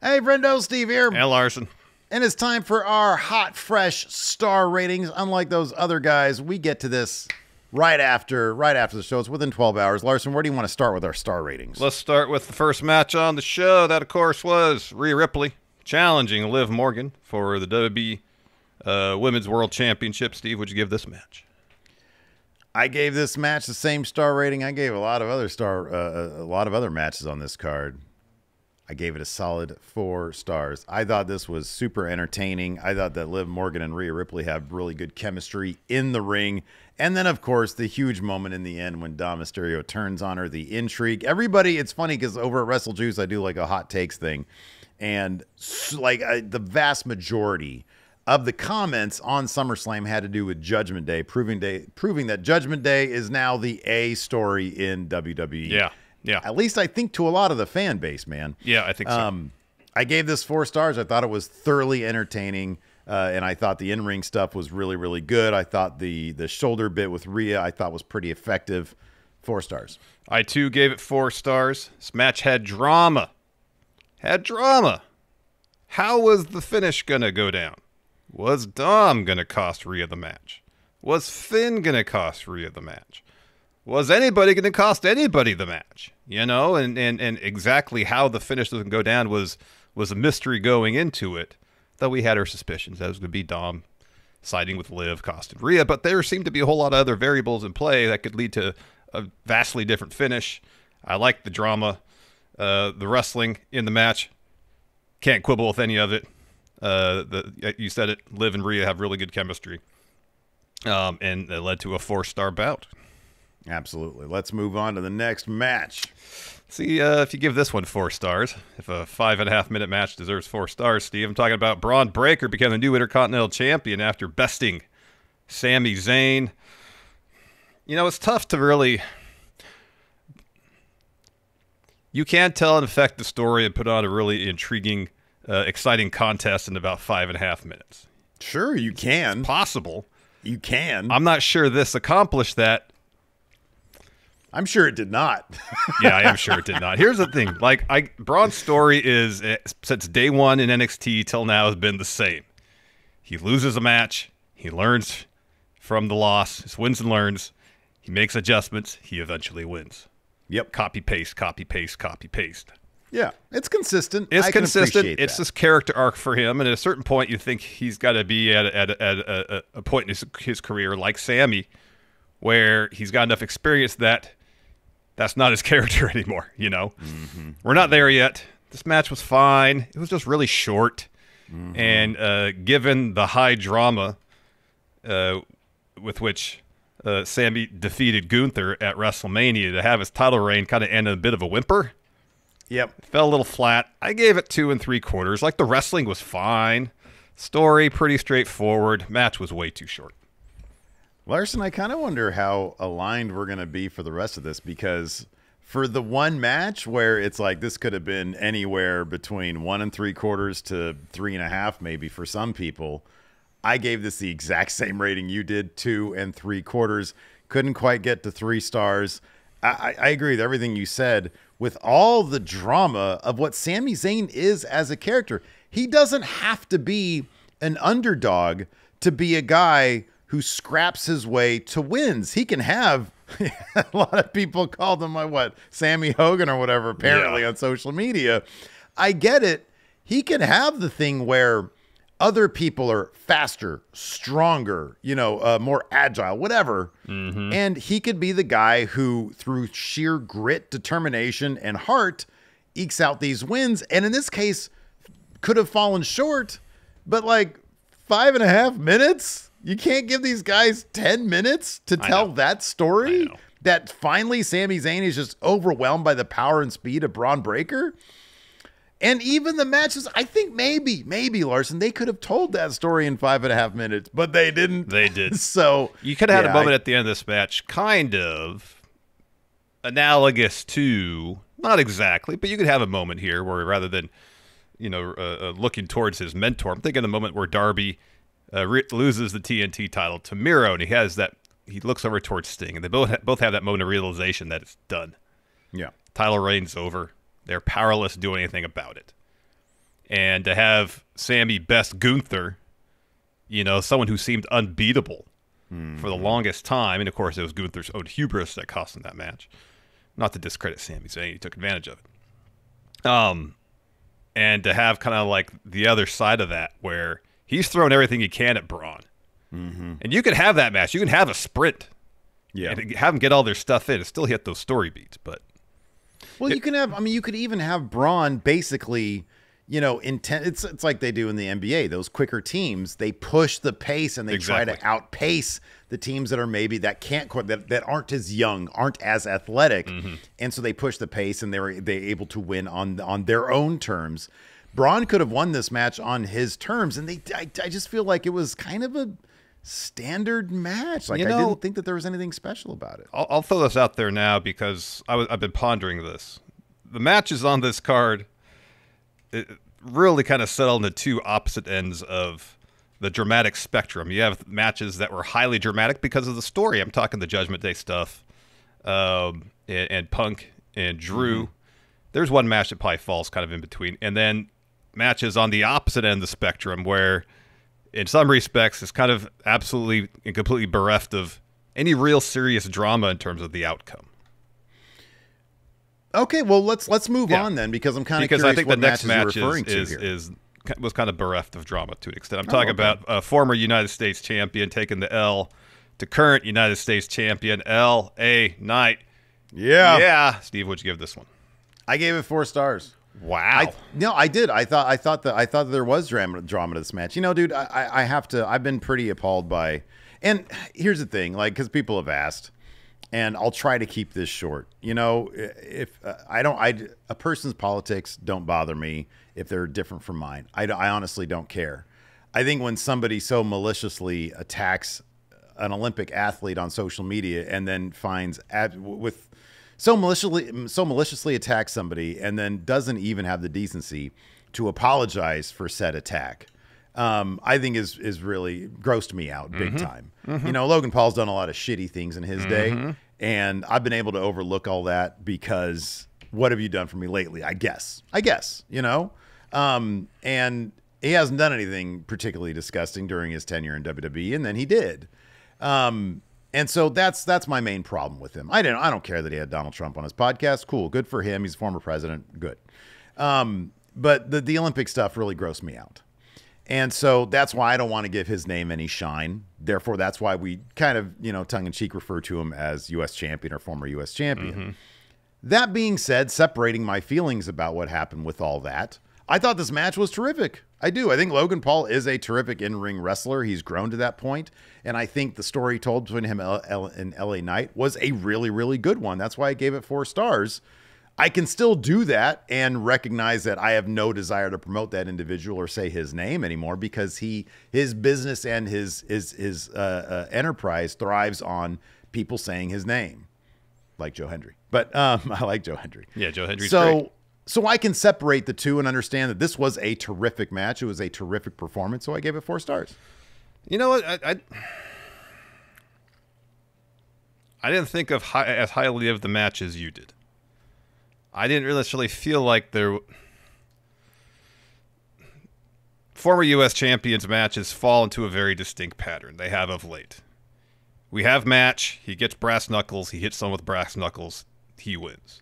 Hey, Friendo, Steve here. And Larson. And it's time for our hot, fresh star ratings. Unlike those other guys, we get to this right after the show. It's within 12 hours. Larson, where do you want to start with our star ratings? Let's start with the first match on the show. That, of course, was Rhea Ripley challenging Liv Morgan for the WWE Women's World Championship. Steve, would you give this match? I gave this match the same star rating I gave a lot of other matches on this card. I gave it a solid 4 stars. I thought this was super entertaining. I thought that Liv Morgan and Rhea Ripley have really good chemistry in the ring. And then, of course, the huge moment in the end when Dom Mysterio turns on her, the intrigue. Everybody, it's funny because over at Wrestle Juice, I do like a hot takes thing. And the vast majority of the comments on SummerSlam had to do with Judgment Day, proving that Judgment Day is now the A story in WWE. Yeah. Yeah. At least I think to a lot of the fan base, man. Yeah, I think so. I gave this 4 stars. I thought it was thoroughly entertaining, and I thought the in-ring stuff was really, really good. I thought the shoulder bit with Rhea I thought was pretty effective. 4 stars. I, too, gave it 4 stars. This match had drama. How was the finish going to go down? Was Dom going to cost Rhea the match? Was Finn going to cost Rhea the match? Was anybody going to cost anybody the match? You know, and exactly how the finish was going to go down was a mystery going into it, though we had our suspicions that it was going to be Dom siding with Liv, costing Rhea, but there seemed to be a whole lot of other variables in play that could lead to a vastly different finish. I liked the drama, the wrestling in the match. Can't quibble with any of it. You said it, Liv and Rhea have really good chemistry, and it led to a 4-star bout. Absolutely. Let's move on to the next match. See if you give this one 4 stars. If a 5.5-minute match deserves 4 stars, Steve. I'm talking about Braun Breaker becoming the new Intercontinental Champion after besting Sami Zayn. You know, it's tough to really... You can't tell and affect the story and put on a really intriguing, exciting contest in about 5.5 minutes. Sure, you can. It's possible. You can. I'm not sure this accomplished that. I'm sure it did not. Yeah, I am sure it did not. Here's the thing. Braun's story is, since day one in NXT till now, has been the same. He loses a match. He learns from the loss. He wins and learns. He makes adjustments. He eventually wins. Yep. Copy, paste, copy, paste, copy, paste. Yeah, it's consistent. It's consistent. It's this character arc for him. And at a certain point, you think he's got to be at a point in his career, like Sami, where he's got enough experience that that's not his character anymore, you know? Mm-hmm. We're not there yet. This match was fine. It was just really short. Mm-hmm. And given the high drama with which Sami defeated Gunther at WrestleMania, to have his title reign kind of end in a bit of a whimper. Yep. It fell a little flat. I gave it 2 3/4. Like, the wrestling was fine. Story, pretty straightforward. Match was way too short. Larson, I kind of wonder how aligned we're going to be for the rest of this, because for the one match where it's like this could have been anywhere between 1 3/4 to 3.5 maybe for some people, I gave this the exact same rating you did, 2 3/4. Couldn't quite get to 3 stars. I agree with everything you said. With all the drama of what Sami Zayn is as a character, he doesn't have to be an underdog to be a guy who scraps his way to wins. He can have a lot of people called him Sammy Hogan or whatever, apparently, on social media. I get it. He can have the thing where other people are faster, stronger, more agile, whatever. Mm-hmm. And he could be the guy who, through sheer grit, determination, and heart, ekes out these wins. And in this case, could have fallen short, but 5.5 minutes? You can't give these guys 10 minutes to tell that story? That finally Sami Zayn is just overwhelmed by the power and speed of Braun Breaker? And even the matches, I think maybe, Larson, they could have told that story in 5.5 minutes, but they didn't. They did. So you could have had a moment at the end of this match, kind of analogous to, not exactly, but you could have a moment here where rather than, looking towards his mentor, I'm thinking of the moment where Darby loses the TNT title to Miro, and he looks over towards Sting, and they both have that moment of realization that it's done. Yeah. Title reign's over. They're powerless to do anything about it. And to have Sammy best Gunther, you know, someone who seemed unbeatable for the longest time. And, of course, it was Gunther's own hubris that cost him that match. Not to discredit Sami Zayn. He took advantage of it. And to have kind of like the other side of that where he's thrown everything he can at Braun. And you could have that match. You can have a sprint. Yeah. And have them get all their stuff in and still hit those story beats. But well, you can have, I mean, you could even have Braun basically, you know, it's like they do in the NBA. Those quicker teams, they push the pace and they try to outpace the teams that are maybe that can't that aren't as young, aren't as athletic, and so they push the pace and they're able to win on their own terms. Braun could have won this match on his terms, and I just feel like it was kind of a standard match. Like, you know, I didn't think that there was anything special about it. I'll throw this out there now because I've been pondering this. The matches on this card, it really kind of settle into two opposite ends of the dramatic spectrum. You have matches that were highly dramatic because of the story. I'm talking the Judgment Day stuff, and Punk and Drew. There's one match that probably falls kind of in between. And then matches on the opposite end of the spectrum where, in some respects, it's kind of absolutely and completely bereft of any real serious drama in terms of the outcome. Okay, well let's move on then, because I'm kind of curious I think what the next matches match you're referring to here. was kind of bereft of drama to an extent. I'm talking about a former United States champion taking the L to current United States champion LA Knight. Yeah. Steve, what'd you give this one? I gave it 4 stars. Wow. I did. I thought that there was drama to this match. You know, dude, I have to. I've been pretty appalled by. And here's the thing, like, because people have asked, and I'll try to keep this short. You know, if a person's politics don't bother me if they're different from mine. I honestly don't care. I think when somebody so maliciously attacks an Olympic athlete on social media and then so maliciously attacks somebody and then doesn't even have the decency to apologize for said attack, I think is really grossed me out big time. You know, Logan Paul's done a lot of shitty things in his day, and I've been able to overlook all that because what have you done for me lately? I guess, you know, and he hasn't done anything particularly disgusting during his tenure in WWE, and then he did. And so that's my main problem with him. I don't care that he had Donald Trump on his podcast. Cool. Good for him. He's a former president. Good. But the Olympic stuff really grossed me out. And so that's why I don't want to give his name any shine. Therefore, that's why we kind of, you know, tongue-in-cheek refer to him as U.S. champion or former U.S. champion. That being said, separating my feelings about what happened with all that, I thought this match was terrific. I do. I think Logan Paul is a terrific in-ring wrestler. He's grown to that point, and I think the story told between him and LA Knight was a really, really good one. That's why I gave it 4 stars. I can still do that and recognize that I have no desire to promote that individual or say his name anymore because his business and his enterprise thrives on people saying his name, like Joe Hendry. But I like Joe Hendry. Yeah, Joe Hendry's great. So I can separate the two and understand that this was a terrific match. It was a terrific performance, so I gave it 4 stars. You know what? I didn't think of as highly of the match as you did. I didn't really feel like former U.S. champions matches fall into a very distinct pattern. They have of late. We have match. He gets brass knuckles. He hits someone with brass knuckles. He wins.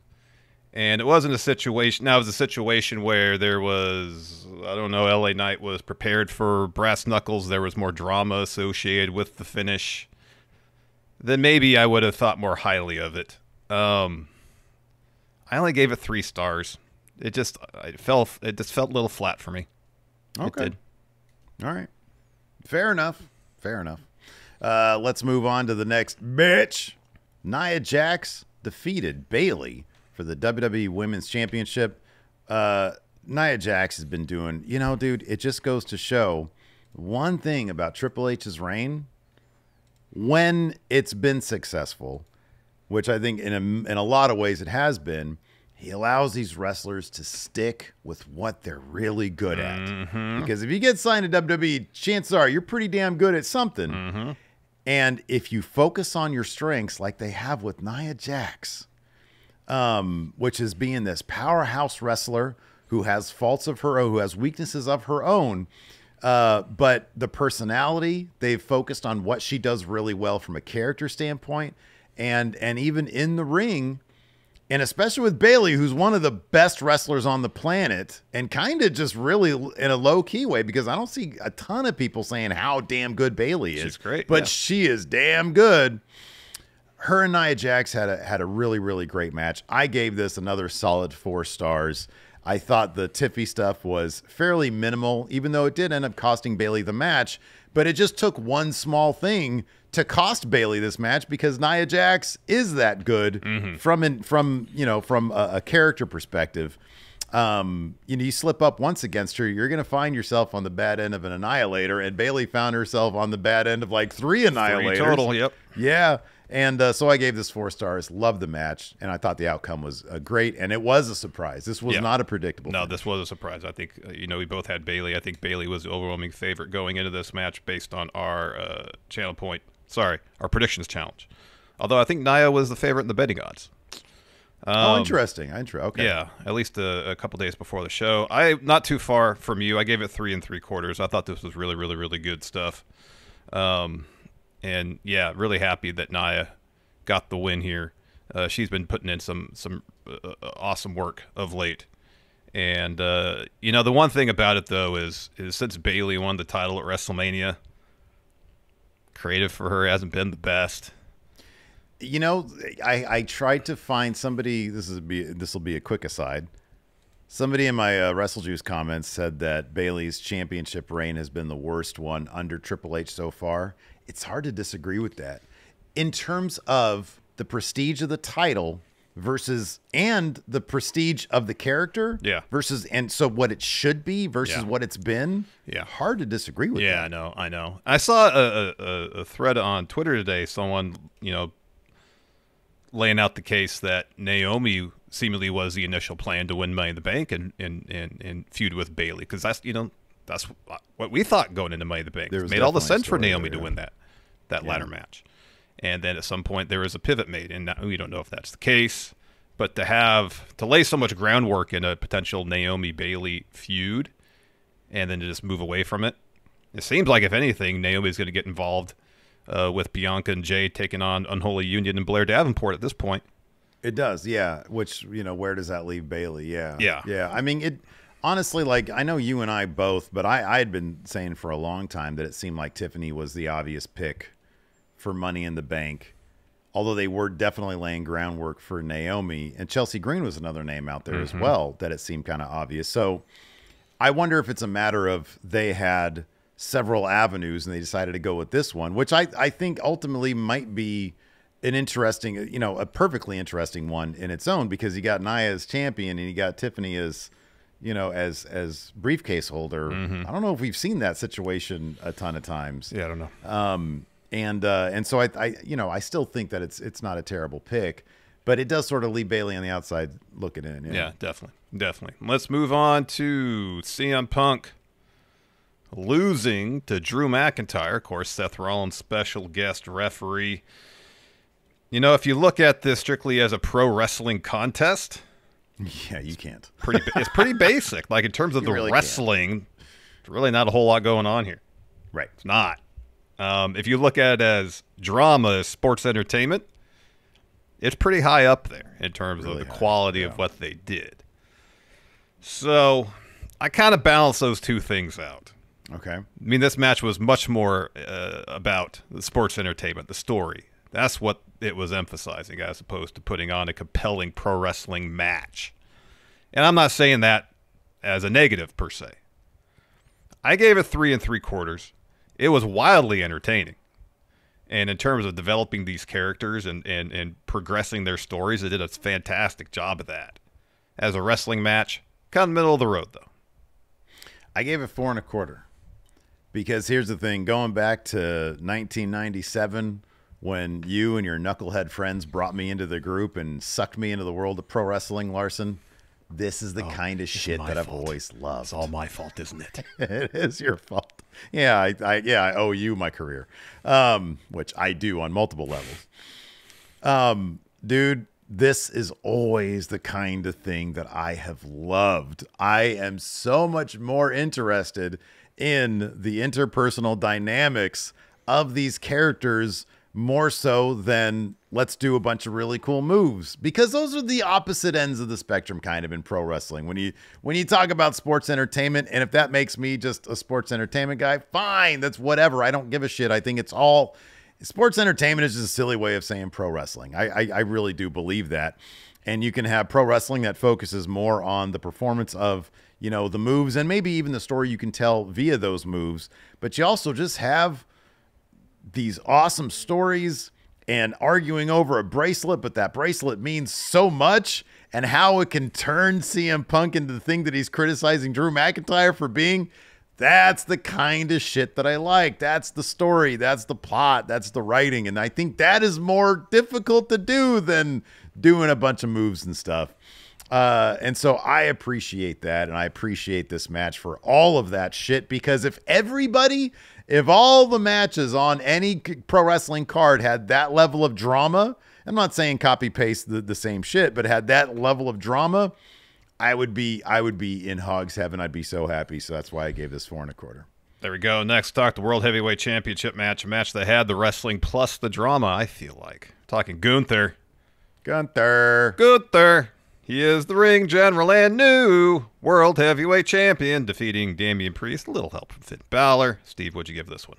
And it wasn't a situation. Now, it was a situation where there was, I don't know, LA Knight was prepared for brass knuckles. There was more drama associated with the finish. Then maybe I would have thought more highly of it. I only gave it 3 stars. It just felt a little flat for me. Okay. It did. All right. Fair enough. Let's move on to the next match. Nia Jax defeated Bayley for the WWE Women's Championship. Nia Jax has been doing, you know, dude, it just goes to show one thing about Triple H's reign. When it's been successful, which I think in a lot of ways it has been, he allows these wrestlers to stick with what they're really good at. Because if you get signed to WWE, chances are you're pretty damn good at something. And if you focus on your strengths like they have with Nia Jax, which is being this powerhouse wrestler who has faults of her own, who has weaknesses of her own. But the personality, they've focused on what she does really well from a character standpoint, and even in the ring, and especially with Bayley, who's one of the best wrestlers on the planet, and kind of just really in a low-key way, because I don't see a ton of people saying how damn good Bayley is. She's great, but she is damn good. Her and Nia Jax had a really, really great match. I gave this another solid 4 stars. I thought the Tiffy stuff was fairly minimal, even though it did end up costing Bayley the match. But it just took one small thing to cost Bayley this match, because Nia Jax is that good from a character perspective. You slip up once against her, you're going to find yourself on the bad end of an Annihilator, and Bayley found herself on the bad end of like 3 Annihilators. 3 total, yep. Yeah. And so I gave this 4 stars. Loved the match, and I thought the outcome was great, and it was a surprise. This was not a predictable No, finish. this was a surprise. I think, we both had Bayley. I think Bayley was the overwhelming favorite going into this match based on our our predictions challenge. Although I think Nia was the favorite in the betting odds. Interesting. Okay. Yeah, at least a couple days before the show. Not too far from you. I gave it 3 3/4. I thought this was really, really, really good stuff. And yeah, really happy that Nia got the win here. She's been putting in some awesome work of late. And the one thing about it though is since Bayley won the title at WrestleMania, creative for her hasn't been the best. I tried to find somebody. This will be a quick aside. Somebody in my WrestleJuice comments said that Bayley's championship reign has been the worst one under Triple H so far. It's hard to disagree with that. In terms of the prestige of the title and the prestige of the character, and so what it should be versus what it's been, hard to disagree with. Yeah, that. I know. I saw a thread on Twitter today. Someone, laying out the case that Naomi seemingly was the initial plan to win Money in the Bank and feud with Bayley, because that's what we thought going into Money in the Bank. It made all the sense for Naomi to win that ladder match. And then at some point there was a pivot made, and now we don't know if that's the case. But to lay so much groundwork in a potential Naomi-Bayley feud and then to just move away from it, it seems like, if anything, Naomi's going to get involved with Bianca and Jay taking on Unholy Union and Blair Davenport at this point. It does, yeah. Which, where does that leave Bayley? Yeah. Yeah. I mean, it honestly, like, I know you and I both, but I had been saying for a long time that it seemed like Tiffany was the obvious pick for Money in the Bank, although they were definitely laying groundwork for Naomi, and Chelsea Green was another name out there as well that it seemed kind of obvious. So I wonder if it's a matter of they had several avenues and they decided to go with this one, which I think ultimately might be an interesting, a perfectly interesting one in its own, because you got Nia as champion and you got Tiffany as, as briefcase holder. I don't know if we've seen that situation a ton of times. Yeah, I don't know. And so I still think that it's not a terrible pick, but it does sort of leave Bayley on the outside looking in. Yeah, definitely. Let's move on to CM Punk losing to Drew McIntyre. Of course, Seth Rollins special guest referee. If you look at this strictly as a pro wrestling contest, yeah, you can't. It's pretty basic. Like, in terms of the really wrestling, there's really not a whole lot going on here. Right. It's not. If you look at it as drama, as sports entertainment, it's pretty high up there in terms of the quality of what they did. So I kind of balance those two things out. Okay. I mean, this match was much more about the sports entertainment, the story. That's what it was emphasizing, as opposed to putting on a compelling pro wrestling match. And I'm not saying that as a negative per se. I gave it 3 3/4. It was wildly entertaining. And in terms of developing these characters and progressing their stories, it did a fantastic job of that. As a wrestling match, kind of middle of the road, though. I gave it 4 1/4. Because here's the thing, going back to 1997, when you and your knucklehead friends brought me into the group and sucked me into the world of pro wrestling, Larson, this is the kind of shit that I've always loved. It's all my fault, isn't it? It is your fault. Yeah, I owe you my career, which I do on multiple levels. Dude, this is always the kind of thing that I have loved. I am so much more interested in the interpersonal dynamics of these characters more so than let's do a bunch of really cool moves, because those are the opposite ends of the spectrum kind of in pro wrestling. When you talk about sports entertainment, and if that makes me just a sports entertainment guy, fine, that's whatever. I don't give a shit. I think it's all sports entertainment is just a silly way of saying pro wrestling. I really do believe that. And you can have pro wrestling that focuses more on the performance of, you know, the moves and maybe even the story you can tell via those moves. But you also just have these awesome stories and arguing over a bracelet, but that bracelet means so much, and how it can turn CM Punk into the thing that he's criticizing Drew McIntyre for being. That's the kind of shit that I like. That's the story. That's the plot. That's the writing. And I think that is more difficult to do than doing a bunch of moves and stuff. And so I appreciate that. And I appreciate this match for all of that shit, because if all the matches on any pro wrestling card had that level of drama, I'm not saying copy paste the same shit, but had that level of drama, I would be in Hogs Heaven. I'd be so happy. So that's why I gave this 4 1/4. There we go. Next, talk the World Heavyweight Championship match, a match that had the wrestling plus the drama, I feel like. Talking Gunther. He is the ring general and new World Heavyweight Champion, defeating Damian Priest. A little help from Finn Balor. Steve, what'd you give this one?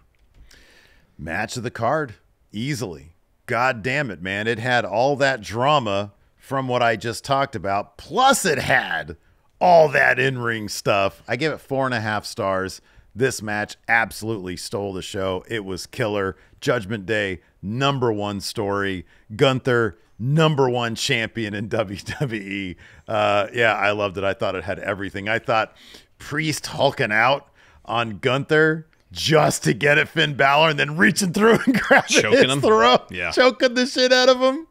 Match of the card. Easily. God damn it, man. It had all that drama from what I just talked about, plus it had all that in-ring stuff. I give it 4.5 stars. This match absolutely stole the show. It was killer. Judgment Day, #1 story. Gunther, #1 champion in WWE. Yeah, I loved it. I thought it had everything. I thought Priest hulking out on Gunther just to get at Finn Balor and then reaching through and grabbing his throat. Yeah. Choking the shit out of him.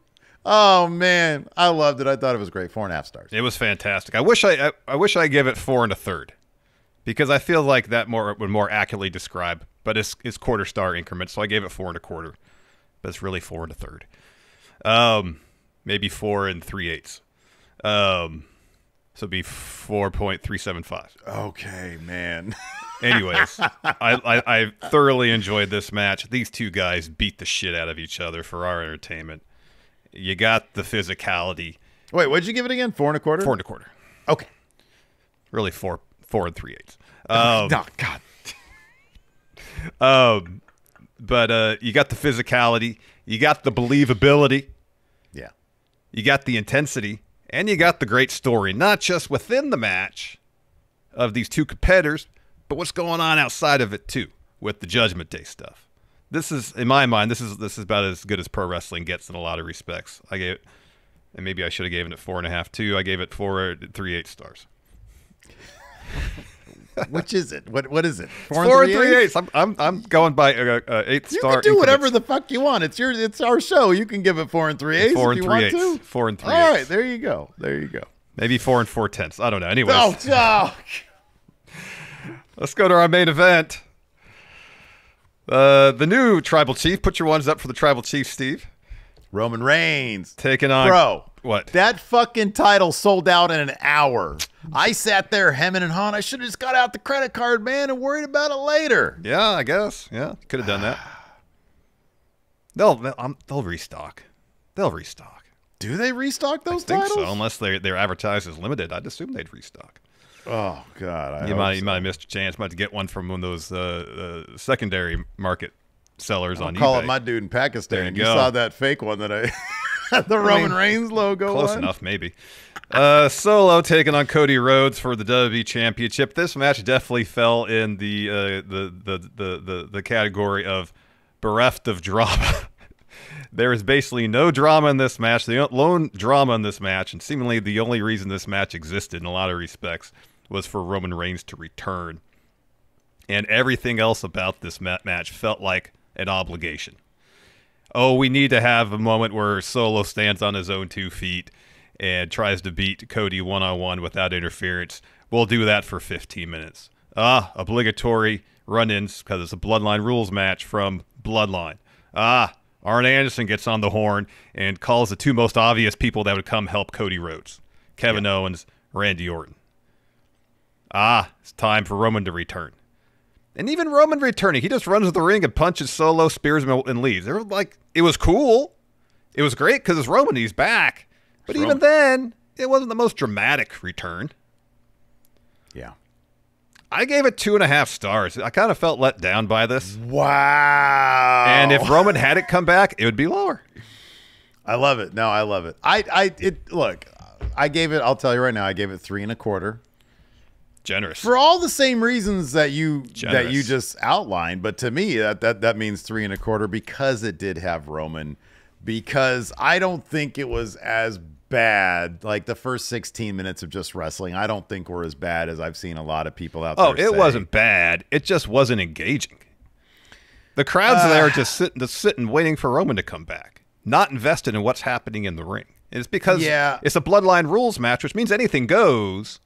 Oh, man. I loved it. I thought it was great. 4.5 stars. It was fantastic. I wish I gave it 4 1/3, because I feel like that would more accurately describe, but it's quarter star increments, so I gave it 4 1/4, but it's really 4 1/3. Maybe 4 3/8. So it'd be 4.375. Okay, man. Anyways, I thoroughly enjoyed this match. These two guys beat the shit out of each other for our entertainment. You got the physicality. Wait, what'd you give it again? 4 1/4? 4 1/4. Okay. Really 4 3/8. No, God. But you got the physicality. You got the believability. Yeah. You got the intensity. And you got the great story, not just within the match of these two competitors, but what's going on outside of it too, with the Judgment Day stuff. This is, in my mind, this is about as good as pro wrestling gets in a lot of respects. I gave it, and maybe I should have given it 4.5 too. I gave it 4 3/8 stars. Which is it? What is it? 4 3/8. I'm going by 8 star. You can do whatever the fuck you want. It's our show. You can give it 4 3/8 if you want to. 4 3/8. All right, there you go. Maybe 4 4/10. I don't know. Anyways. Oh. Let's go to our main event. The new Tribal Chief. Put your ones up for the Tribal Chief, Steve. Roman Reigns. Taking on... Bro. What? That fucking title sold out in an hour. I sat there hemming and hawing. I should have just got out the credit card, man, and worried about it later. Yeah, I guess. Yeah, could have done that. They'll restock. They'll restock. Do they restock those titles? I think so, unless they're advertised as limited. I'd assume they'd restock. Oh, God. You might have missed a chance. Might have to get one from one of those secondary market sellers on eBay. Call it my dude in Pakistan. You saw that fake one that I had the Roman Reigns logo close on? Enough, maybe. Solo taking on Cody Rhodes for the WWE Championship. This match definitely fell in the category of bereft of drama. There is basically no drama in this match. The lone drama in this match, and seemingly the only reason this match existed in a lot of respects, was for Roman Reigns to return. And everything else about this match felt like an obligation. Oh, we need to have a moment where Solo stands on his own 2 feet and tries to beat Cody one-on-one without interference. We'll do that for 15 minutes. Obligatory run-ins because it's a Bloodline rules match from Bloodline. Arn Anderson gets on the horn and calls the two most obvious people that would come help Cody Rhodes. Kevin Owens, Randy Orton. It's time for Roman to return. And even Roman returning, he just runs to the ring and punches Solo, spears him, and leaves. They were like, it was cool. It was great because it's Roman, he's back. But even then, it wasn't the most dramatic return. Yeah. I gave it 2.5 stars. I kind of felt let down by this. Wow. And if Roman hadn't come back, it would be lower. I love it. No, I love it. Look, I gave it, I'll tell you right now, I gave it 3.25. Generous. For all the same reasons that you just outlined, but to me that means 3.25 because it did have Roman, because I don't think it was as bad. Like the first 16 minutes of just wrestling, I don't think were as bad as I've seen a lot of people out there say. It wasn't bad. It just wasn't engaging. The crowd's there just sitting waiting for Roman to come back, not invested in what's happening in the ring. It's because it's a bloodline rules match, which means anything goes.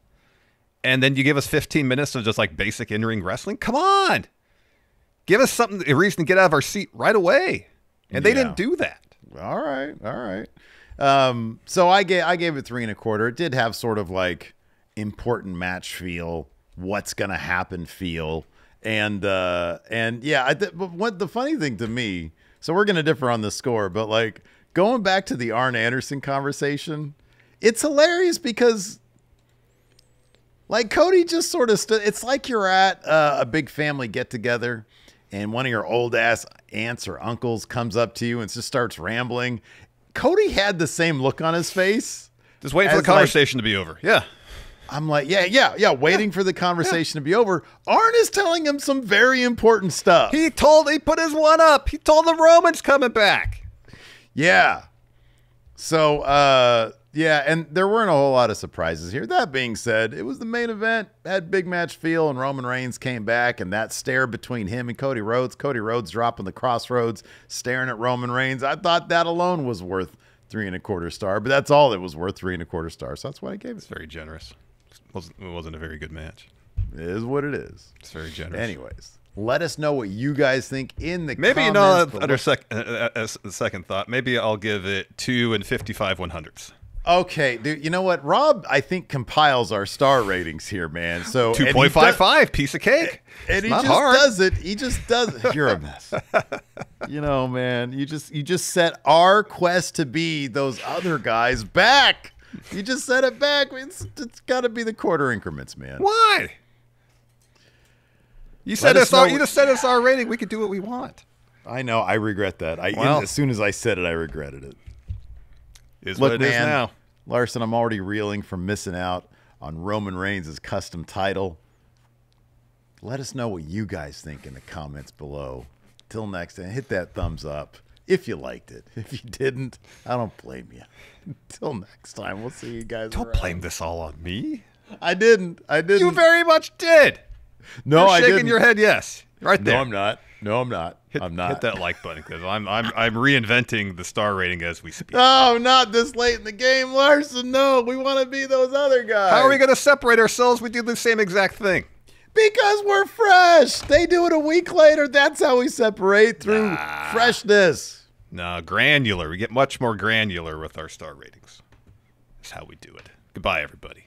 And then you give us 15 minutes of just like basic in-ring wrestling? Come on. Give us something, a reason to get out of our seat right away. And they didn't do that. All right. So I gave it 3.25. It did have sort of like important match feel, what's going to happen feel. And yeah, but what the funny thing to me, so we're going to differ on the score, but like going back to the Arn Anderson conversation, it's hilarious because like Cody just sort of stood. It's like you're at a big family get together and one of your old ass aunts or uncles comes up to you and just starts rambling. Cody had the same look on his face. Just waiting for the conversation to be over. Yeah. I'm like, waiting for the conversation to be over. Arn is telling him some very important stuff. He put his one up. He told the Romans coming back. Yeah. So, and there weren't a whole lot of surprises here. That being said, it was the main event, had big match feel, and Roman Reigns came back, and that stare between him and Cody Rhodes dropping the crossroads, staring at Roman Reigns. I thought that alone was worth 3.25 stars, but that's all it was worth, 3.25 stars. So that's what I gave it. It's very generous. It wasn't a very good match. It is what it is. It's very generous. Anyways, let us know what you guys think in the comments. Maybe under second thought, maybe I'll give it 2 and 55 100ths. Okay, dude, you know what? Rob, I think, compiles our star ratings here, man. So 2.55, piece of cake. And he just does it. He just does it. You're a mess. You know, man, you just set our quest to be those other guys back. You just set it back. It's got to be the quarter increments, man. Why? You just set us our rating. We could do what we want. I know. I regret that. As soon as I said it, I regretted it. Look, what it is now. Larson, I'm already reeling from missing out on Roman Reigns' custom title. Let us know what you guys think in the comments below. Till next time, hit that thumbs up if you liked it. If you didn't, I don't blame you. Till next time, we'll see you guys Don't around. blame this all on me. I didn't. You very much did. No, I didn't. You're shaking your head yes. Right there. No, I'm not. No, I'm not. I'm not. Hit that like button because I'm reinventing the star rating as we speak. Oh, not this late in the game, Larson. No, we want to be those other guys. How are we going to separate ourselves? We do the same exact thing. Because we're fresh. They do it a week later. That's how we separate through freshness. No, granular. We get much more granular with our star ratings. That's how we do it. Goodbye, everybody.